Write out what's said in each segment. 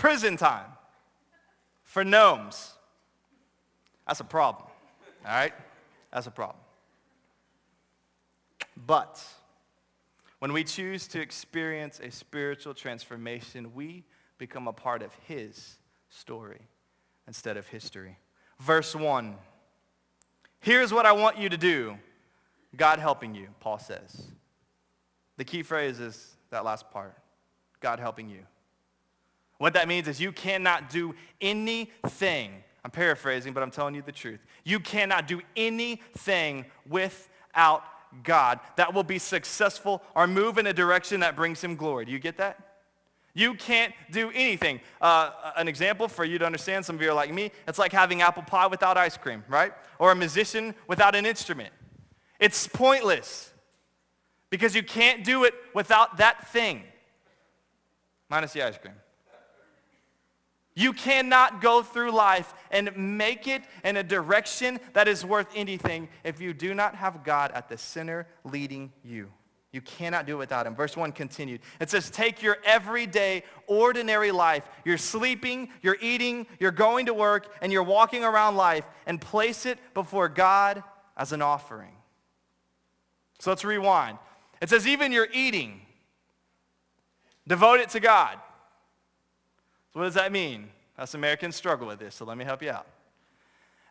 prison time for gnomes. That's a problem, all right? That's a problem. But when we choose to experience a spiritual transformation, we become a part of his story instead of history. Verse 1, here's what I want you to do. God helping you, Paul says. The key phrase is that last part, God helping you. What that means is you cannot do anything. I'm paraphrasing, but I'm telling you the truth. You cannot do anything without God that will be successful or move in a direction that brings him glory. Do you get that? You can't do anything. An example for you to understand, some of you are like me, it's like having apple pie without ice cream, right? Or a musician without an instrument. It's pointless because you can't do it without that thing, minus the ice cream. You cannot go through life and make it in a direction that is worth anything if you do not have God at the center leading you. You cannot do it without him. Verse 1 continued. It says, take your everyday, ordinary life. You're sleeping, you're eating, you're going to work, and you're walking around life, and place it before God as an offering. So let's rewind. It says, even your eating, devote it to God. So what does that mean? Us Americans struggle with this, so let me help you out.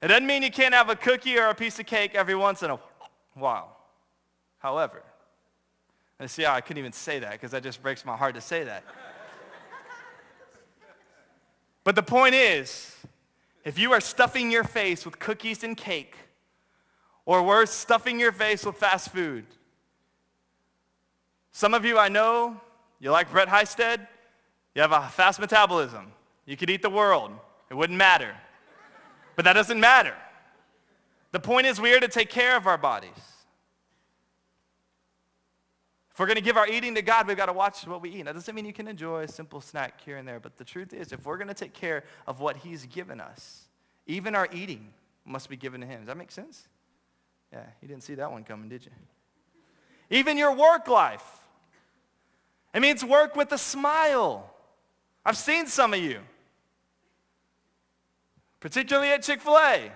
It doesn't mean you can't have a cookie or a piece of cake every once in a while. However, and see how I couldn't even say that because that just breaks my heart to say that. But the point is, if you are stuffing your face with cookies and cake, or worse, stuffing your face with fast food. Some of you I know, you like Brett Heisted, you have a fast metabolism. You could eat the world. It wouldn't matter. But that doesn't matter. The point is we are to take care of our bodies. If we're going to give our eating to God, we've got to watch what we eat. That doesn't mean you can enjoy a simple snack here and there, but the truth is, if we're going to take care of what he's given us, even our eating must be given to him. Does that make sense? Yeah, you didn't see that one coming, did you? Even your work life. It means work with a smile. I've seen some of you, particularly at Chick-fil-A.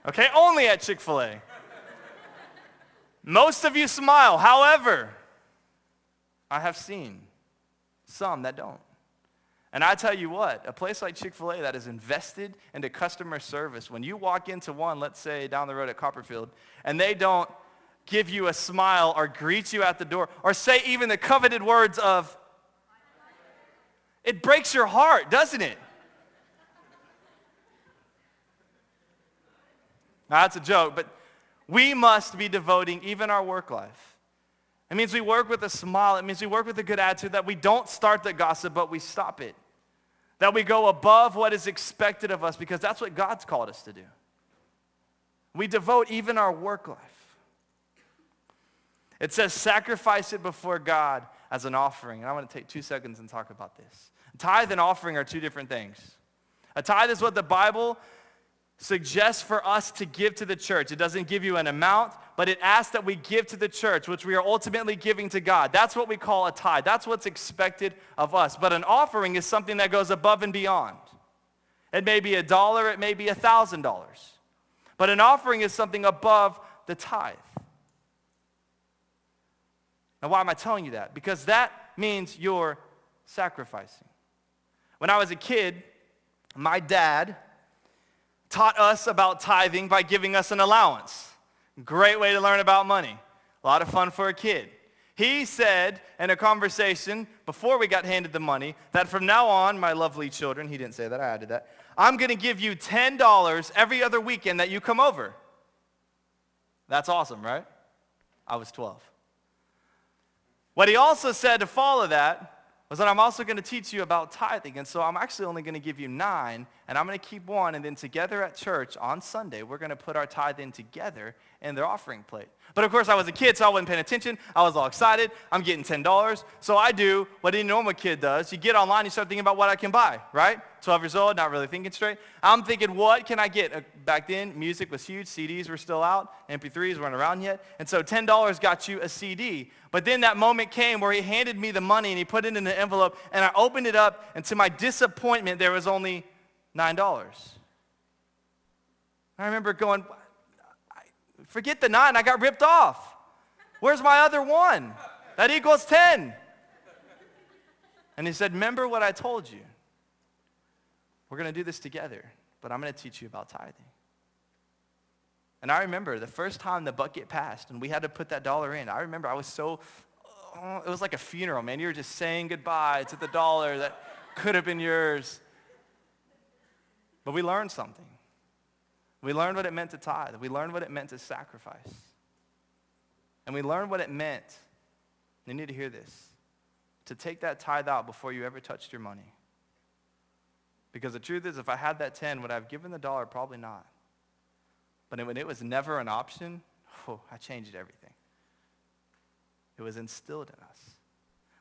Okay, only at Chick-fil-A. Most of you smile. However, I have seen some that don't. And I tell you what, a place like Chick-fil-A that is invested into customer service, when you walk into one, let's say down the road at Copperfield, and they don't give you a smile or greet you at the door or say even the coveted words of, it breaks your heart, doesn't it? Now, that's a joke, but we must be devoting even our work life. It means we work with a smile. It means we work with a good attitude, that we don't start the gossip, but we stop it. That we go above what is expected of us, because that's what God's called us to do. We devote even our work life. It says sacrifice it before God as an offering. And I want to take 2 seconds and talk about this. Tithe and offering are two different things. A tithe is what the Bible suggests for us to give to the church. It doesn't give you an amount, but it asks that we give to the church, which we are ultimately giving to God. That's what we call a tithe. That's what's expected of us. But an offering is something that goes above and beyond. It may be $1, it may be $1,000. But an offering is something above the tithe. Now, why am I telling you that? Because that means you're sacrificing. When I was a kid, my dad taught us about tithing by giving us an allowance. Great way to learn about money. A lot of fun for a kid. He said in a conversation before we got handed the money that from now on, my lovely children, he didn't say that, I added that, I'm going to give you $10 every other weekend that you come over. That's awesome, right? I was 12. What he also said to follow that was that I'm also going to teach you about tithing. And so I'm actually only going to give you 9, and I'm going to keep 1, and then together at church on Sunday, we're going to put our tithe in together in their offering plate. But of course, I was a kid, so I wasn't paying attention. I was all excited. I'm getting $10. So I do what any normal kid does. You get online, you start thinking about what I can buy, right? 12 years old, not really thinking straight. I'm thinking, what can I get? Back then, music was huge. CDs were still out. MP3s weren't around yet. And so $10 got you a CD. But then that moment came where he handed me the money and he put it in an envelope, and I opened it up, and to my disappointment, there was only $9. I remember going, forget the 9, I got ripped off. Where's my other 1? That equals 10. And he said, remember what I told you. We're going to do this together, but I'm going to teach you about tithing. And I remember the first time the bucket passed and we had to put that dollar in, I remember I was so, it was like a funeral, man. You were just saying goodbye to the dollar that could have been yours. But we learned something. We learned what it meant to tithe. We learned what it meant to sacrifice. And we learned what it meant, you need to hear this, to take that tithe out before you ever touched your money. Because the truth is, if I had that 10, would I have given the dollar? Probably not. But when it was never an option, I changed everything. It was instilled in us.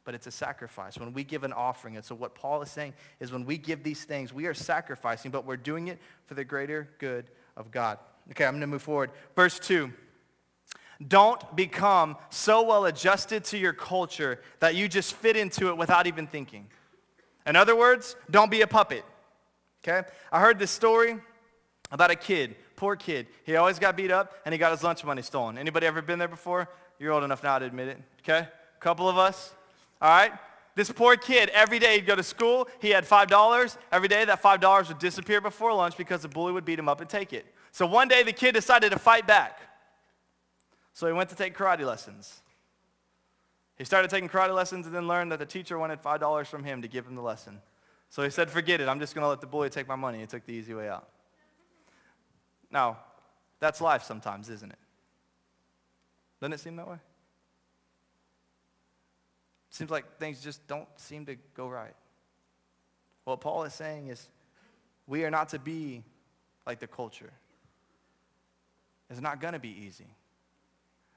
But it's a sacrifice. When we give an offering, and so what Paul is saying is when we give these things, we are sacrificing, but we're doing it for the greater good of God. Okay, I'm going to move forward. Verse 2. Don't become so well adjusted to your culture that you just fit into it without even thinking. In other words, don't be a puppet. Okay? I heard this story about a kid, poor kid. He always got beat up, and he got his lunch money stolen. Anybody ever been there before? You're old enough now to admit it. Okay? A couple of us. All right? This poor kid, every day he'd go to school. He had $5. Every day that $5 would disappear before lunch because the bully would beat him up and take it. So one day the kid decided to fight back. So he went to take karate lessons. He started taking karate lessons and then learned that the teacher wanted $5 from him to give him the lesson. So he said, forget it, I'm just going to let the bully take my money. He took the easy way out. Now, that's life sometimes, isn't it? Doesn't it seem that way? Seems like things just don't seem to go right. What Paul is saying is we are not to be like the culture. It's not going to be easy.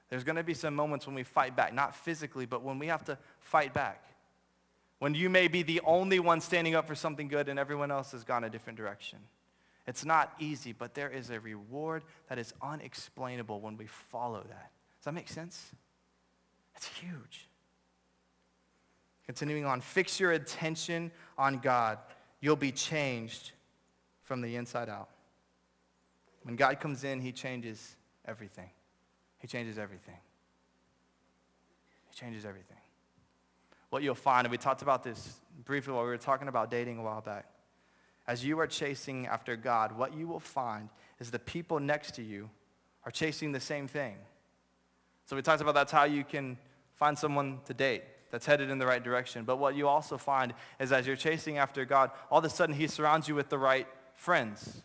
There's going to be some moments when we fight back, not physically, but when we have to fight back. When you may be the only one standing up for something good and everyone else has gone a different direction. It's not easy, but there is a reward that is unexplainable when we follow that. Does that make sense? It's huge. Continuing on, fix your attention on God. You'll be changed from the inside out. When God comes in, he changes everything. He changes everything. He changes everything. What you'll find, and we talked about this briefly while we were talking about dating a while back, as you are chasing after God, what you will find is the people next to you are chasing the same thing. So we talked about that's how you can find someone to date that's headed in the right direction. But what you also find is as you're chasing after God, all of a sudden he surrounds you with the right friends.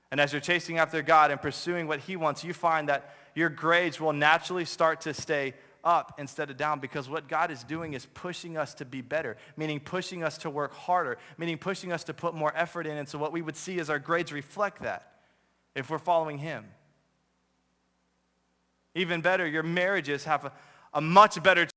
And as you're chasing after God and pursuing what he wants, you find that your grades will naturally start to stay up instead of down, because what God is doing is pushing us to be better, meaning pushing us to work harder, meaning pushing us to put more effort in. And so what we would see is our grades reflect that if we're following him. Even better, your marriages have a much better